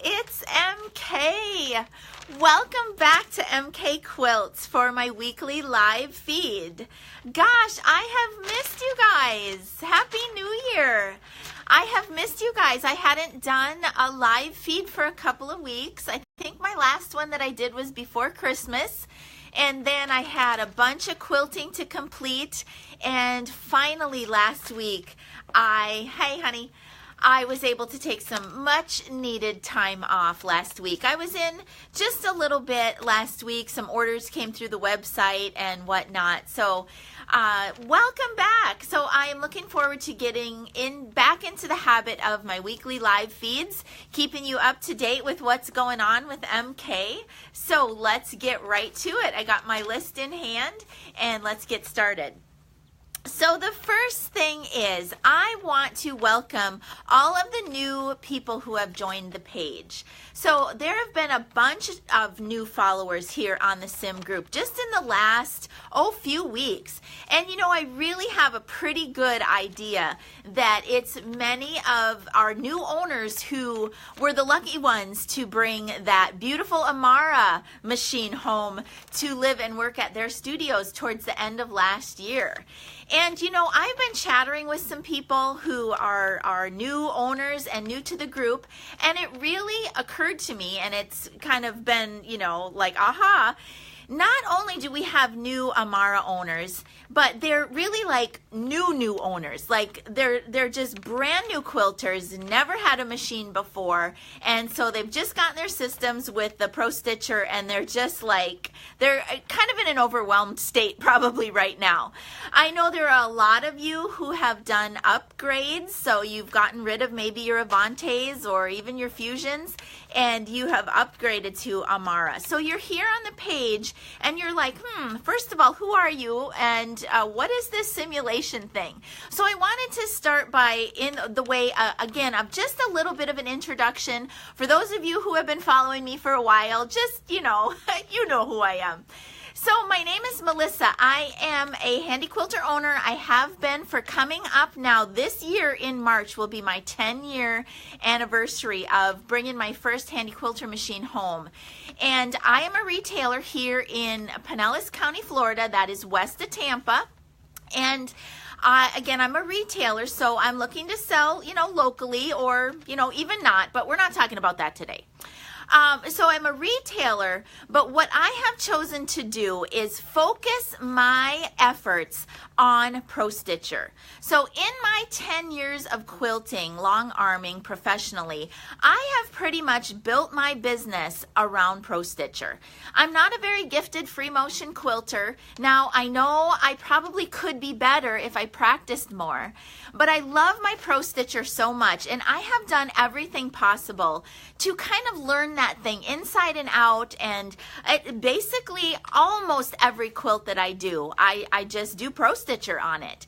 It's MK. Welcome back to MK Quilts for my weekly live feed. Gosh, I have missed you guys. Happy New Year. I have missed you guys. I hadn't done a live feed for a couple of weeks. I think my last one that I did was before Christmas. And then I had a bunch of quilting to complete. And finally last week, hey honey, I was able to take some much needed time off last week. I was in just a little bit last week. Some orders came through the website and whatnot. So welcome back. So I am looking forward to getting back into the habit of my weekly live feeds, keeping you up to date with what's going on with MK. So let's get right to it. I got my list in hand and let's get started. So the first thing is I want to welcome all of the new people who have joined the page. So there have been a bunch of new followers here on the Sim group just in the last few weeks. And you know, I really have a pretty good idea that it's many of our new owners who were the lucky ones to bring that beautiful Amara machine home to live and work at their studios towards the end of last year. And you know, I've been chattering with some people who are new owners and new to the group, and it really occurred to me, and it's kind of been, you know, like, aha, not only do we have new Amara owners, but they're really like new owners. Like they're just brand new quilters, never had a machine before, and so they've just gotten their systems with the Pro Stitcher, and they're just like, they're kind of in an overwhelmed state probably right now. I know there are a lot of you who have done upgrades, so you've gotten rid of maybe your Avantes or even your Fusions, and you have upgraded to Amara. So you're here on the page and you're like, first of all, who are you? And what is this simulation thing? So I wanted to start by, in the way, again, of just a little bit of an introduction. For those of you who have been following me for a while, just, you know who I am. So my name is Melissa. I am a handy quilter owner. I have been for coming up now. This year in March will be my 10-year anniversary of bringing my first handy quilter machine home. And I am a retailer here in Pinellas County, Florida. That is west of Tampa. And again, I'm a retailer, so I'm looking to sell, you know, locally or, you know, even not, but we're not talking about that today. So I'm a retailer, but what I have chosen to do is focus my efforts on Pro Stitcher. So in my 10 years of quilting, long arming professionally, I have pretty much built my business around Pro Stitcher. I'm not a very gifted free motion quilter. Now, I know I probably could be better if I practiced more, but I love my Pro Stitcher so much, and I have done everything possible to kind of learn that thing inside and out, and basically almost every quilt that I do, I just do Pro Stitcher on it.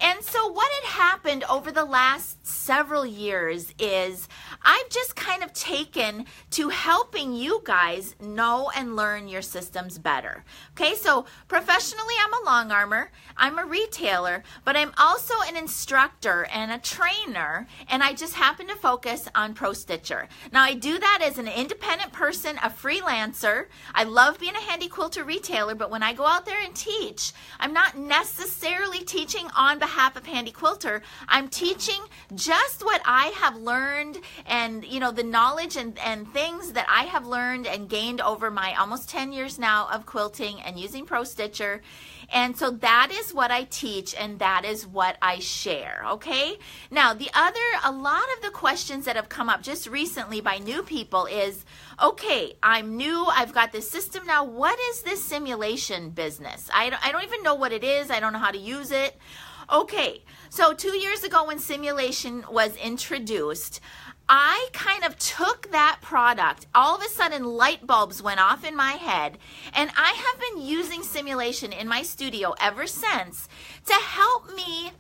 And so what had happened over the last several years is I've just kind of taken to helping you guys know and learn your systems better. Okay, so professionally I'm a long armer, I'm a retailer, but I'm also an instructor and a trainer, and I just happen to focus on Pro Stitcher. Now I do that as an independent person, a freelancer. I love being a handy quilter retailer, but when I go out there and teach, I'm not necessarily teaching on behalf of Handy Quilter. I'm teaching just what I have learned, and you know, the knowledge and things that I have learned and gained over my almost 10 years now of quilting and using Pro Stitcher. And so that is what I teach, and that is what I share, okay? Now, a lot of the questions that have come up just recently by new people is, okay, I'm new, I've got this system now, what is this simulation business? I don't even know what it is, I don't know how to use it. Okay, so 2 years ago when simulation was introduced, I kind of took that product, all of a sudden light bulbs went off in my head, and I have been using simulation in my studio ever since to help me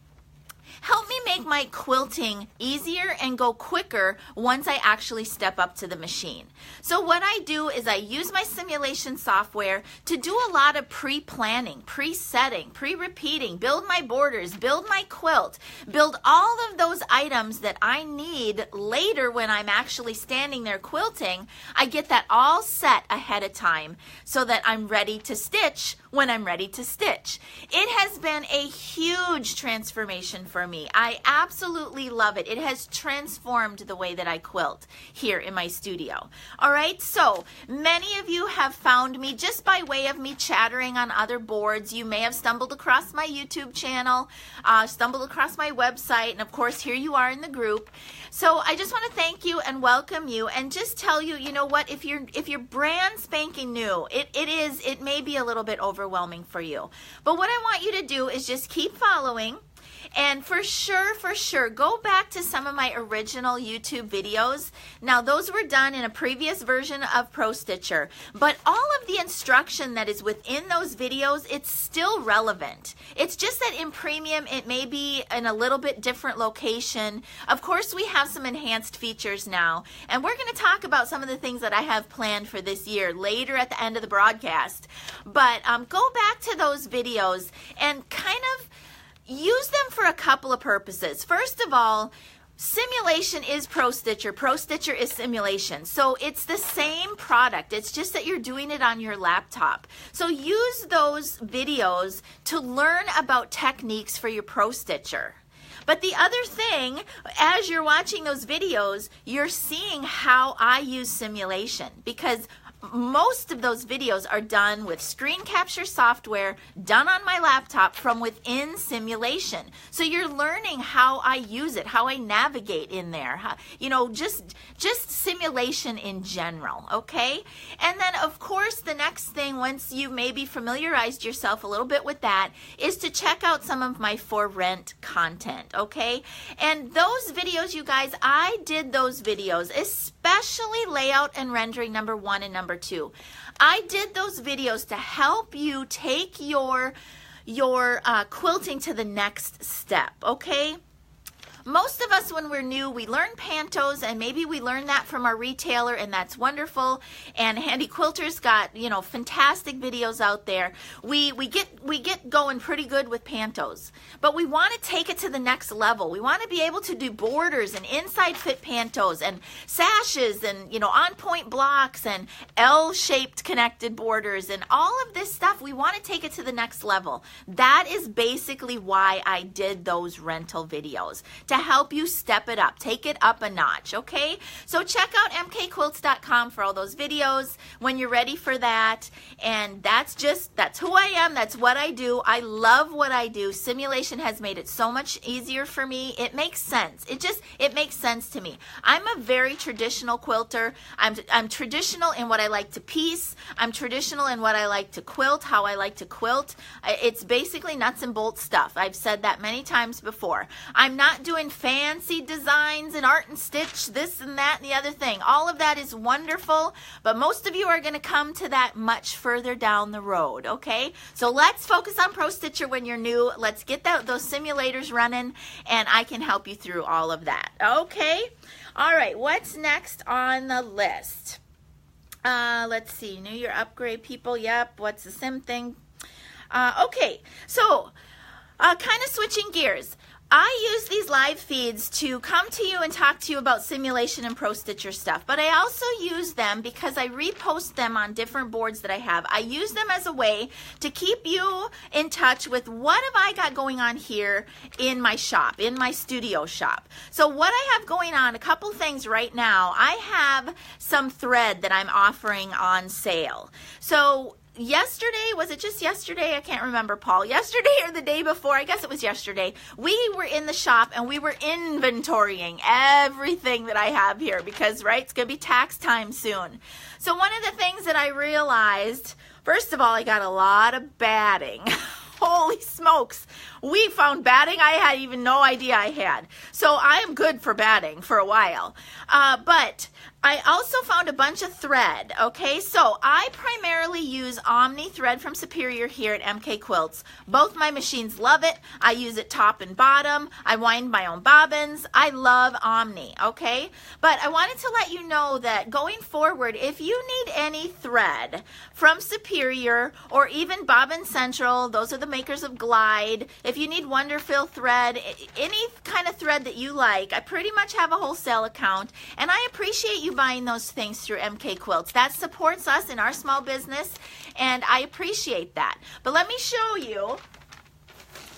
help me make my quilting easier and go quicker once I actually step up to the machine. So what I do is I use my simulation software to do a lot of pre-planning, pre-setting, pre-repeating, build my borders, build my quilt, build all of those items that I need later when I'm actually standing there quilting. I get that all set ahead of time so that I'm ready to stitch when I'm ready to stitch. It has been a huge transformation for me. I absolutely love it. It has transformed the way that I quilt here in my studio. All right, so many of you have found me just by way of me chattering on other boards. You may have stumbled across my YouTube channel, stumbled across my website, and of course here you are in the group. So I just want to thank you and welcome you and just tell you, you know what, if you're brand spanking new, it may be a little bit overwhelming for you. But what I want you to do is just keep following. And for sure, go back to some of my original YouTube videos. Now, those were done in a previous version of Pro Stitcher, but all of the instruction that is within those videos, it's still relevant. It's just that in Premium, it may be in a little bit different location. Of course, we have some enhanced features now, and we're going to talk about some of the things that I have planned for this year later at the end of the broadcast. But go back to those videos and kind of use them for a couple of purposes. First of all, simulation is Pro Stitcher. Pro Stitcher is simulation. So it's the same product. It's just that you're doing it on your laptop. So use those videos to learn about techniques for your Pro Stitcher. But the other thing, as you're watching those videos, you're seeing how I use simulation, because most of those videos are done with screen capture software done on my laptop from within simulation. So you're learning how I use it, how I navigate in there, just simulation in general, okay? And then, of course, the next thing, once you maybe familiarized yourself a little bit with that, is to check out some of my for rent content, okay? And those videos, you guys, I did those videos, especially layout and rendering number 1 and number 2. I did those videos to help you take your quilting to the next step, okay? Most of us, when we're new, we learn pantos, and maybe we learn that from our retailer, and that's wonderful. And Handy Quilter's got, fantastic videos out there. We get going pretty good with pantos, but we want to take it to the next level. We want to be able to do borders and inside fit pantos and sashes and on point blocks and L-shaped connected borders and all of this stuff. We want to take it to the next level. That is basically why I did those rental videos, to help you step it up, take it up a notch, okay? So check out mkquilts.com for all those videos when you're ready for that. And that's who I am. That's what I do. I love what I do. Simulation has made it so much easier for me. It makes sense. It makes sense to me. I'm a very traditional quilter. I'm traditional in what I like to piece. I'm traditional in what I like to quilt, how I like to quilt. It's basically nuts and bolts stuff. I've said that many times before. I'm not doing fancy designs and art and stitch, this and that and the other thing. All of that is wonderful, but most of you are going to come to that much further down the road, okay? So let's focus on Pro Stitcher when you're new. Let's get those simulators running, and I can help you through all of that, okay? All right, what's next on the list? Let's see, New Year upgrade people, yep. What's the sim thing? Okay, so kind of switching gears. I use these live feeds to come to you and talk to you about simulation and Pro Stitcher stuff, but I also use them because I repost them on different boards that I have. I use them as a way to keep you in touch with what have I got going on here in my shop, in my studio shop. So what I have going on, a couple things right now. I have some thread that I'm offering on sale. So yesterday, was it just yesterday? I can't remember, Paul. Yesterday or the day before, I guess it was yesterday, we were in the shop and we were inventorying everything that I have here because, right, it's going to be tax time soon. So one of the things that I realized, first of all, I got a lot of batting. Holy smokes. We found batting I had even no idea I had. So I am good for batting for a while. But I also found a bunch of thread, okay? So I primarily use Omni thread from Superior here at MK Quilts. Both my machines love it. I use it top and bottom. I wind my own bobbins. I love Omni, okay? But I wanted to let you know that going forward, if you need any thread from Superior or even Bobbin Central, those are the makers of Glide. If you need Wonderfill thread, any kind of thread that you like, I pretty much have a wholesale account, and I appreciate you buying those things through MK Quilts. That supports us in our small business, and I appreciate that. But let me show you.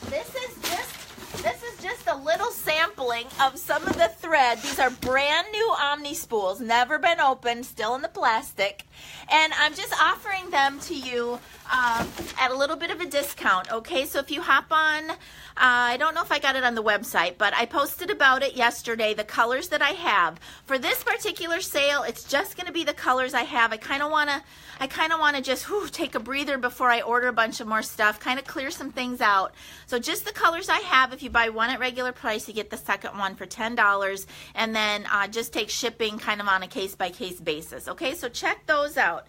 This is just a little sampling of some of the thread. These are brand new Omni spools, never been opened, still in the plastic. And I'm just offering them to you at a little bit of a discount, okay? So if you hop on, I don't know if I got it on the website, but I posted about it yesterday, the colors that I have. For this particular sale, it's just going to be the colors I have. I kind of want to just take a breather before I order a bunch of more stuff, kind of clear some things out. So just the colors I have. If you buy one at regular price, you get the second one for $10, and then just take shipping kind of on a case-by-case basis. Okay, so check those out.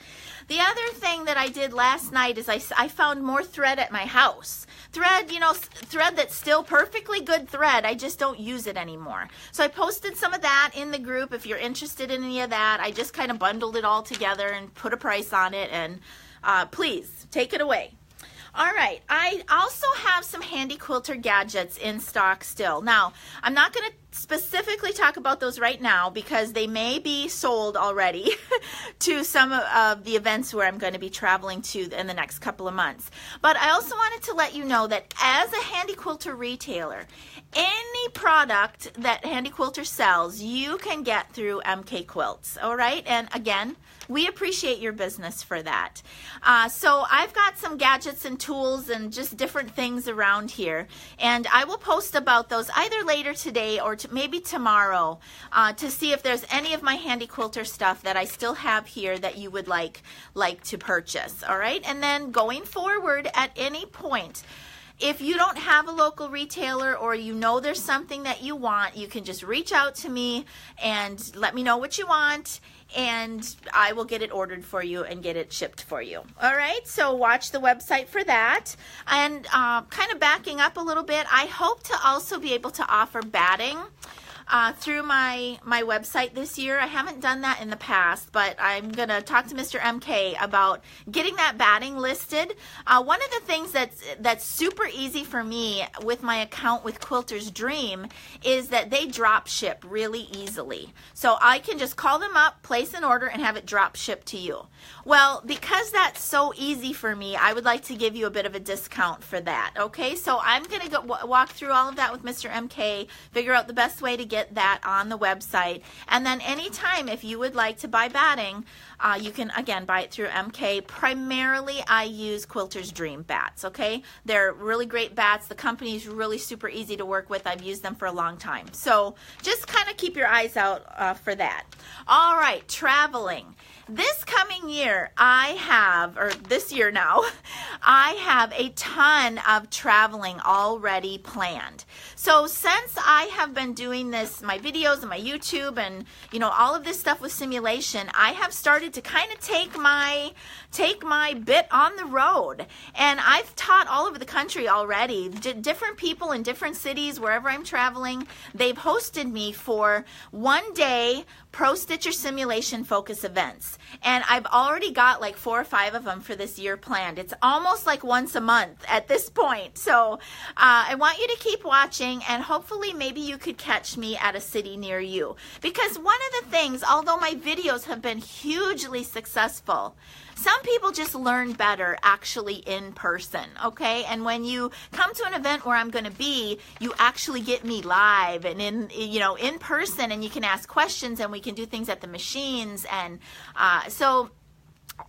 The other thing that I did last night is I found more thread at my house. Thread, you know, thread that's still perfectly good thread. I just don't use it anymore. So I posted some of that in the group. If you're interested in any of that, I just kind of bundled it all together and put a price on it, and please take it away. All right, I also have some handy quilter gadgets in stock still. Now, I'm not going to specifically talk about those right now because they may be sold already to some of the events where I'm going to be traveling to in the next couple of months. But I also wanted to let you know that as a handy quilter retailer, any product that Handy Quilter sells, you can get through MK Quilts, all right? And again, we appreciate your business for that. So I've got some gadgets and tools and just different things around here, and I will post about those either later today or maybe tomorrow to see if there's any of my Handy Quilter stuff that I still have here that you would like to purchase, all right? And then going forward at any point, if you don't have a local retailer or you know there's something that you want, you can just reach out to me and let me know what you want, and I will get it ordered for you and get it shipped for you. All right, so watch the website for that. And kind of backing up a little bit, I hope to also be able to offer batting through my website this year. I haven't done that in the past, but I'm going to talk to Mr. MK about getting that batting listed. One of the things that's super easy for me with my account with Quilter's Dream is that they drop ship really easily. So I can just call them up, place an order, and have it drop shipped to you. Well, because that's so easy for me, I would like to give you a bit of a discount for that, okay? So I'm going to go walk through all of that with Mr. MK, figure out the best way to get that on the website, and then anytime if you would like to buy batting, you can again buy it through MK. Primarily I use Quilter's Dream bats, okay? They're really great bats. The company is really super easy to work with. I've used them for a long time. So just kind of keep your eyes out for that. All right, traveling. This coming year, this year now, I have a ton of traveling already planned. So since I have been doing this, my videos and my YouTube and, you know, all of this stuff with simulation, I have started to kind of take my bit on the road. And I've taught all over the country already. Different people in different cities, wherever I'm traveling, they've hosted me for one-day Pro Stitcher simulation focus events. And I've already got like 4 or 5 of them for this year planned. It's almost like once a month at this point. So I want you to keep watching, and hopefully maybe you could catch me at a city near you. Because one of the things, although my videos have been hugely successful, some people just learn better actually in person, okay? And when you come to an event where I'm going to be, you actually get me live and in person, and you can ask questions and we can do things at the machines. And so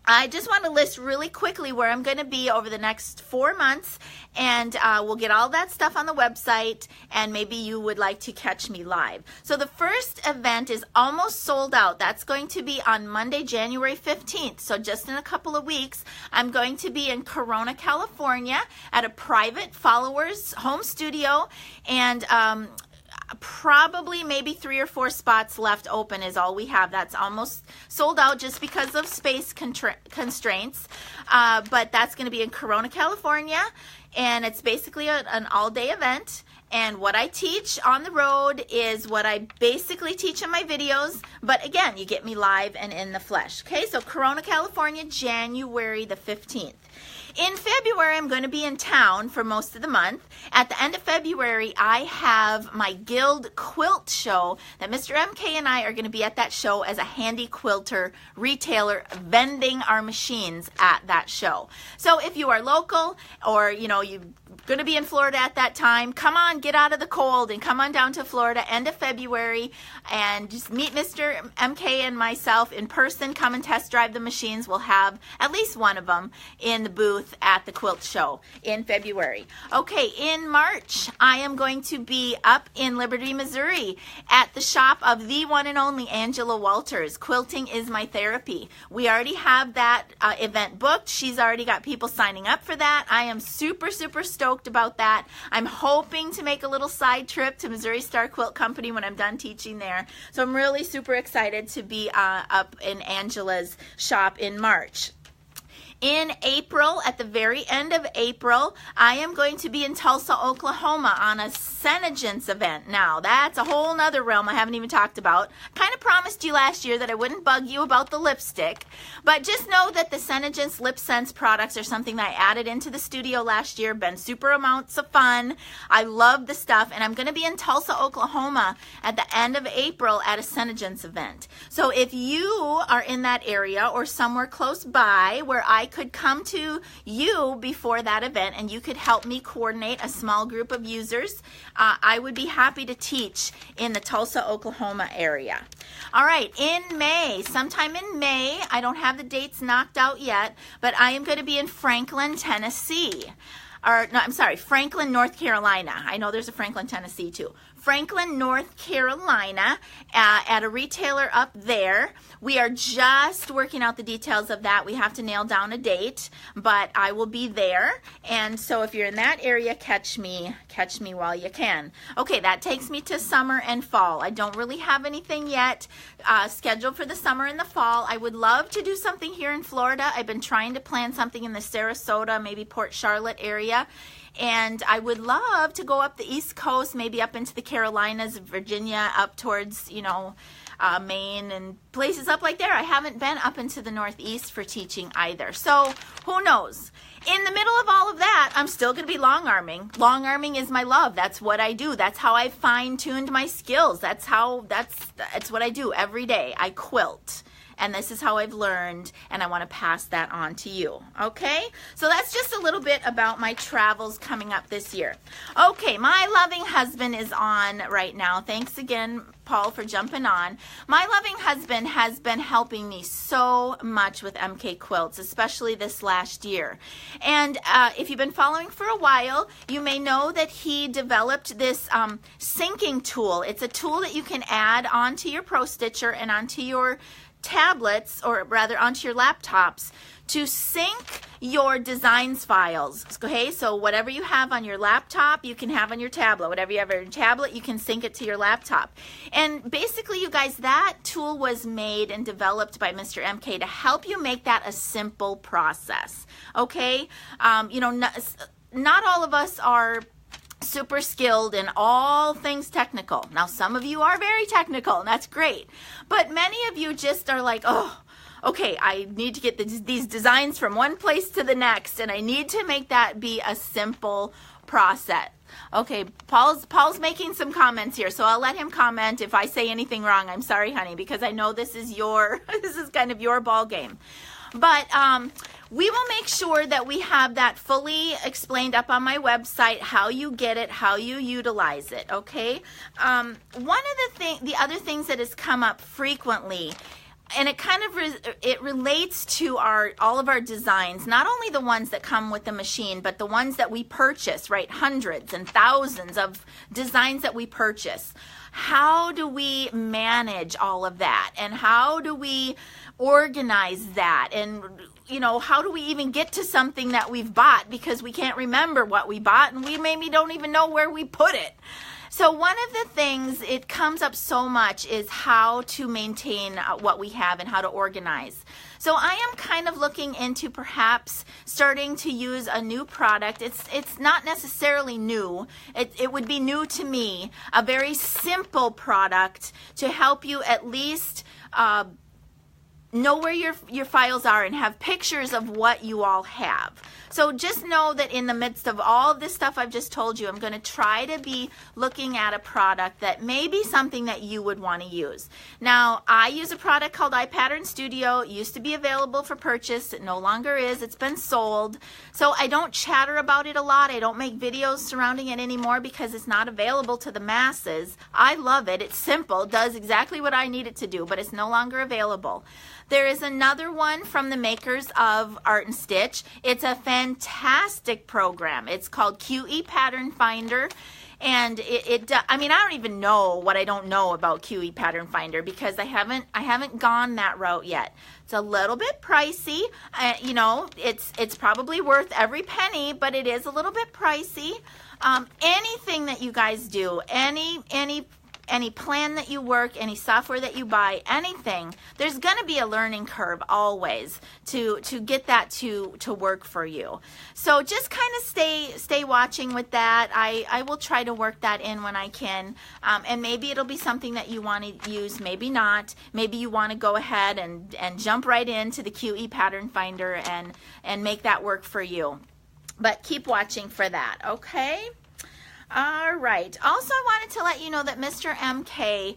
I just want to list really quickly where I'm going to be over the next 4 months, and we'll get all that stuff on the website, and maybe you would like to catch me live. So the first event is almost sold out. That's going to be on Monday, January 15th. So just in a couple of weeks, I'm going to be in Corona, California at a private followers home studio, and Probably maybe 3 or 4 spots left open is all we have. That's almost sold out just because of space constraints. But that's going to be in Corona, California, and it's basically an all-day event. And what I teach on the road is what I basically teach in my videos, but again, you get me live and in the flesh. Okay, so Corona, California, January the 15th. In February, I'm going to be in town for most of the month. At the end of February, I have my Guild Quilt show that Mr. MK and I are going to be at that show as a handy quilter retailer vending our machines at that show. So if you are local or, you're going to be in Florida at that time, come on, get out of the cold and come on down to Florida end of February and just meet Mr. MK and myself in person. Come and test drive the machines. We'll have at least one of them in the booth at the quilt show in February. Okay, in March, I am going to be up in Liberty, Missouri at the shop of the one and only Angela Walters. Quilting is my therapy. We already have that event booked. She's already got people signing up for that. I am super, super stoked about that. I'm hoping to make a little side trip to Missouri Star Quilt Company when I'm done teaching there. So I'm really super excited to be up in Angela's shop in March. In April, at the very end of April, I am going to be in Tulsa, Oklahoma on a Senegence event. Now, that's a whole nother realm I haven't even talked about. Kind of promised you last year that I wouldn't bug you about the lipstick, but just know that the Senegence Lip Sense products are something that I added into the studio last year. Been super amounts of fun. I love the stuff, and I'm going to be in Tulsa, Oklahoma at the end of April at a Senegence event. So if you are in that area or somewhere close by where I could come to you before that event and you could help me coordinate a small group of users, I would be happy to teach in the Tulsa, Oklahoma area. All right, in May, sometime in May, I don't have the dates knocked out yet, but I am going to be in Franklin, Tennessee. Franklin, North Carolina. I know there's a Franklin, Tennessee too. Franklin, North Carolina, at a retailer up there. We are just working out the details of that. We have to nail down a date, but I will be there. And so if you're in that area, catch me while you can. Okay, that takes me to summer and fall. I don't really have anything yet scheduled for the summer and the fall. I would love to do something here in Florida. I've been trying to plan something in the Sarasota, maybe Port Charlotte area. And I would love to go up the East Coast, maybe up into the Carolinas, Virginia, up towards, Maine and places up like there. I haven't been up into the Northeast for teaching either. So who knows? In the middle of all of that, I'm still going to be long arming. Long arming is my love. That's what I do. That's how I fine-tuned my skills. That's what I do every day. I quilt. And this is how I've learned, and I want to pass that on to you. Okay? So that's just a little bit about my travels coming up this year. Okay, my loving husband is on right now. Thanks again, Paul, for jumping on. My loving husband has been helping me so much with MK Quilts, especially this last year. And if you've been following for a while, you may know that he developed this syncing tool. It's a tool that you can add onto your Pro Stitcher and onto your tablets, or rather onto your laptops, to sync your designs files. Okay, so whatever you have on your laptop, you can have on your tablet. Whatever you have on your tablet, you can sync it to your laptop. And basically, you guys, that tool was made and developed by Mr. MK to help you make that a simple process. Okay, not all of us are super skilled in all things technical. Now, some of you are very technical, and that's great. But many of you just are like, oh, okay, I need to get these designs from one place to the next, and I need to make that be a simple process. Okay, Paul's making some comments here, so I'll let him comment. If I say anything wrong, I'm sorry, honey, because I know this is kind of your ball game. But we will make sure that we have that fully explained up on my website, how you get it, how you utilize it, okay? One of the other things that has come up frequently, and it kind of it relates to all of our designs, not only the ones that come with the machine, but the ones that we purchase, right? Hundreds and thousands of designs that we purchase. How do we manage all of that? And how do we organize that? And how do we even get to something that we've bought because we can't remember what we bought and we maybe don't even know where we put it? So one of the things, it comes up so much, is how to maintain what we have and how to organize. So I am kind of looking into perhaps starting to use a new product. It's not necessarily new. It would be new to me. A very simple product to help you at least know where your files are and have pictures of what you all have. So just know that in the midst of all of this stuff I've just told you, I'm going to try to be looking at a product that may be something that you would want to use. Now, I use a product called iPattern Studio. It used to be available for purchase. It no longer is. It's been sold. So I don't chatter about it a lot. I don't make videos surrounding it anymore because it's not available to the masses. I love it. It's simple. Does exactly what I need it to do, but it's no longer available. There is another one from the makers of Art and Stitch. It's a fantastic program. It's called QE Pattern Finder. And I mean, I don't even know what I don't know about QE Pattern Finder because I haven't gone that route yet. It's a little bit pricey. You know, it's probably worth every penny, but it is a little bit pricey. Anything that you guys do, any plan that you work, any software that you buy, anything, there's going to be a learning curve always to get that to work for you. So just kind of stay watching with that. I will try to work that in when I can. And maybe it'll be something that you want to use, maybe not. Maybe you want to go ahead and jump right into the QE Pattern Finder and make that work for you. But keep watching for that, okay? All right. Also, I wanted to let you know that Mr. MK,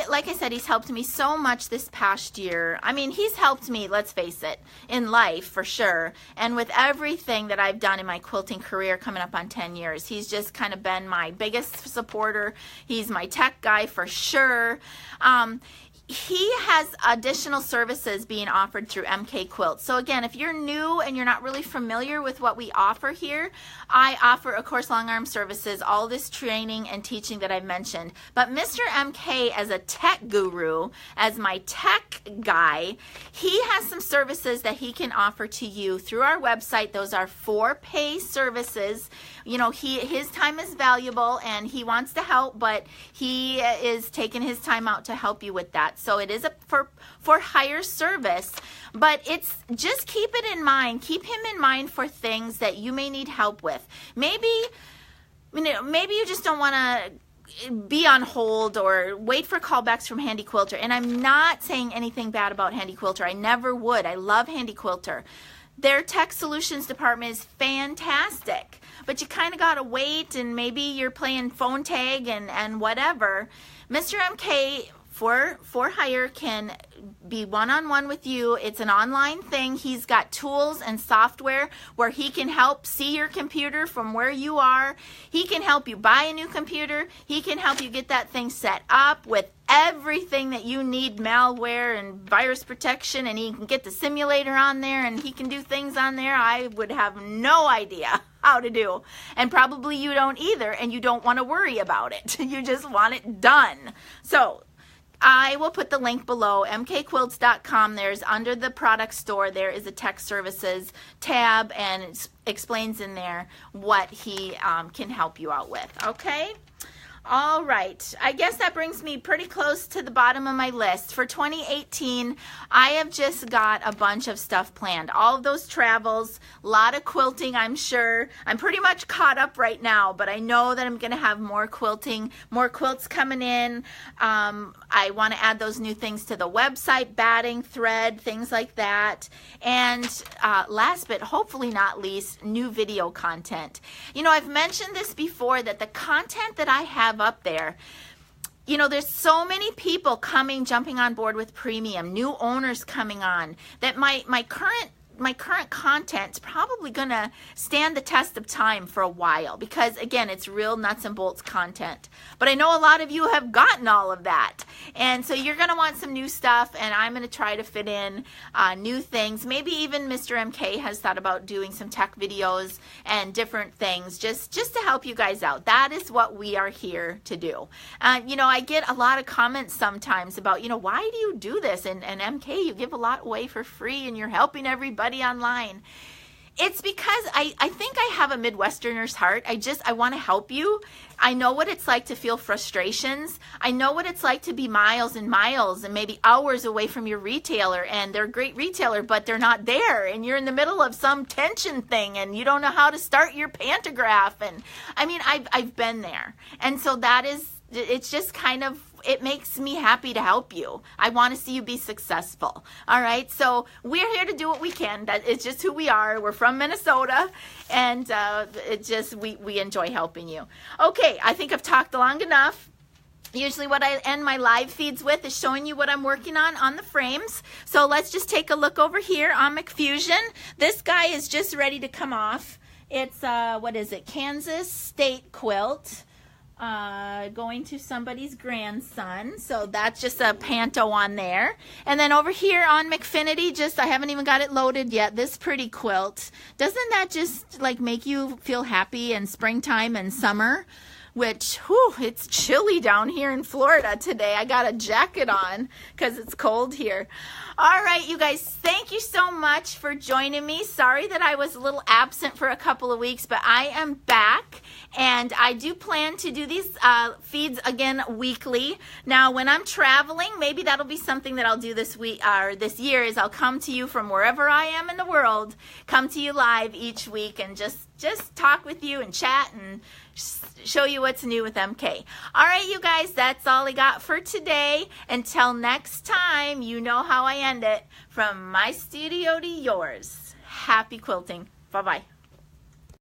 like I said, he's helped me so much this past year. I mean, he's helped me, let's face it, in life for sure. And with everything that I've done in my quilting career coming up on 10 years, he's just kind of been my biggest supporter. He's my tech guy for sure. He has additional services being offered through MK Quilt. So again, if you're new and you're not really familiar with what we offer here, I offer, of course, long arm services, all this training and teaching that I've mentioned. But Mr. MK, as a tech guru, as my tech guy, he has some services that he can offer to you through our website. Those are for pay services. You know, his time is valuable and he wants to help, but he is taking his time out to help you with that. So it is a for hire service, but it's just keep it in mind. Keep him in mind for things that you may need help with. Maybe you just don't want to be on hold or wait for callbacks from Handy Quilter. And I'm not saying anything bad about Handy Quilter. I never would. I love Handy Quilter. Their tech solutions department is fantastic, but you kind of got to wait, and maybe you're playing phone tag and whatever. Mr. MK for hire can be one-on-one with you. It's an online thing. He's got tools and software where he can help see your computer from where you are. He can help you buy a new computer. He can help you get that thing set up with everything that you need, malware and virus protection, and he can get the simulator on there and he can do things on there I would have no idea how to do. And probably you don't either, and you don't want to worry about it. You just want it done. So I will put the link below, mkquilts.com. There's under the product store, there is a tech services tab, and it explains in there what he can help you out with, okay? All right, I guess that brings me pretty close to the bottom of my list. For 2018, I have just got a bunch of stuff planned. All of those travels, a lot of quilting, I'm sure. I'm pretty much caught up right now, but I know that I'm going to have more quilting, more quilts coming in. I want to add those new things to the website, batting, thread, things like that. And last but hopefully not least, new video content. You know, I've mentioned this before, that the content that I have up there, you know, there's so many people jumping on board with premium, new owners coming on, that my current content's probably gonna stand the test of time for a while, because again, it's real nuts and bolts content. But I know a lot of you have gotten all of that, and so you're gonna want some new stuff, and I'm gonna try to fit in new things. Maybe even Mr. MK has thought about doing some tech videos and different things just to help you guys out. That is what we are here to do. You know, I get a lot of comments sometimes about, you know, why do you do this? And MK, you give a lot away for free and you're helping everybody online. It's because I think I have a Midwesterner's heart. I want to help you. I know what it's like to feel frustrations. I know what it's like to be miles and miles and maybe hours away from your retailer, and they're a great retailer, but they're not there, and you're in the middle of some tension thing and you don't know how to start your pantograph. And I mean, I've been there. And so it's just kind of, it makes me happy to help you. I want to see you be successful. All right. So we're here to do what we can. It's just who we are. We're from Minnesota, and we enjoy helping you. Okay. I think I've talked long enough. Usually what I end my live feeds with is showing you what I'm working on the frames. So let's just take a look over here on McFusion. This guy is just ready to come off. It's, what is it? Kansas State quilt. Going to somebody's grandson. So that's just a panto on there. And then over here on McFinity, I haven't even got it loaded yet. This pretty quilt. Doesn't that just like make you feel happy in springtime and summer? Which, whew, it's chilly down here in Florida today. I got a jacket on because it's cold here. All right, you guys, thank you so much for joining me. Sorry that I was a little absent for a couple of weeks, but I am back, and I do plan to do these feeds again weekly. Now, when I'm traveling, maybe that'll be something that I'll do this week or this year, is I'll come to you from wherever I am in the world, come to you live each week and just talk with you and chat and show you what's new with MK. All right, you guys, that's all I got for today. Until next time, you know how I end it. From my studio to yours. Happy quilting. Bye-bye.